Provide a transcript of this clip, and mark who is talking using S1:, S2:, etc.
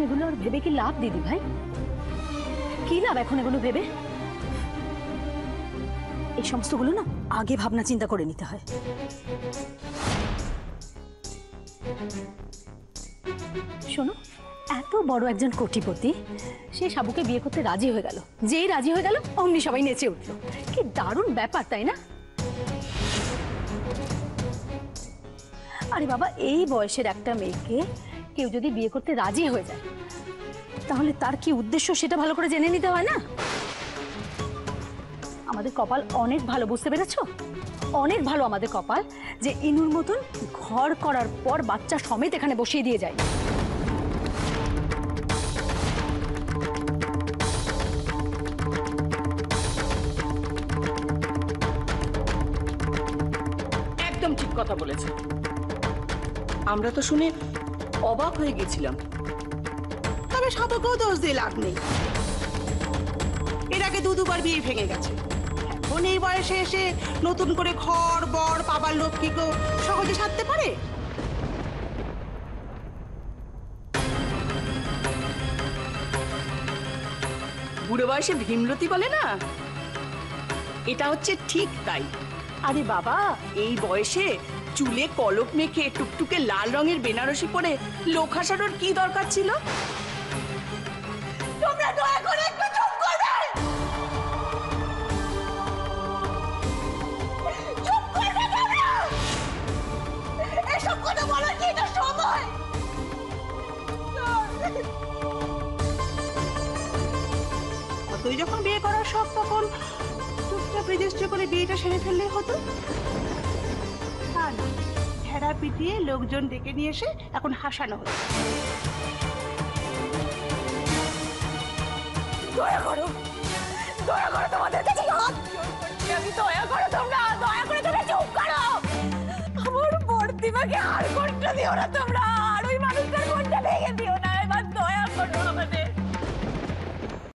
S1: এগুলো আর ভেবে কি লাভ দিদি ভাই? কি লাভ এখন এগুলো ভেবে? এই সমস্তগুলো না আগে ভাবনা চিন্তা করে নিতে হয়। শোনো, এত বড় একজন কোটিপতি, সে সাবুকে বিয়ে করতে রাজি হয়ে গেল। যেই রাজি হয়ে গেল অমনি সবাই নেচে উঠলো। কি দারুণ ব্যাপার, তাই না? আরে বাবা, এই বয়সের একটা মেয়েকে কেউ যদি বিয়ে করতে রাজি হয়ে যায়, তাহলে তার কি উদ্দেশ্য সেটা ভালো করে জেনে নিতে হয় না? আমাদের কপাল অনেক ভালো, বুঝতে পেরেছো? অনেক ভালো আমাদের কপাল যে ইনুর মতন ঘর করার পর বাচ্চা সমেত এখানে বসিয়ে দিয়ে যায়।
S2: একদম ঠিক কথা বলেছে। আমরা তো শুনে অবাক হয়ে গেছিলাম। তবে সাবুকেও দোষ দিয়ে লাভ নেই। এর আগে দুবার বিয়ে ভেঙে গেছে। এখন এই বয়সে এসে নতুন করে ঘর বর পাবার লোক কি কেউ সহজে সারতে পারে? বুড়ো বয়সে ভীমরতি বলে না, এটা হচ্ছে ঠিক তাই। আরে বাবা, এই বয়সে চুলে কলপ মেখে টুকটুকে লাল রঙের বেনারসি পরে লোক হাসানোর কি দরকার ছিল? তোমরা দয়া করে একটু চুপ করবে। চুপ করবে তোমরা। এসব কথা বলার কি এটা সময়? তুই যখন বিয়ে করার শখ, তখন চুপচাপ রেজিস্ট্রি করে বিয়েটা সেরে ফেললেই হতো। ভেড়া পিটিয়ে লোকজন ডেকে নিয়ে এসে এখন হাসানো হতো। দয়া করো, দয়া করো, তোমাদের কাছে হাত জোড় করছি আমি, দয়া করো তোমরা, দয়া করে তোমরা চুপ করো। আমার বর্তিমাকে আর কষ্ট দিও না তোমরা।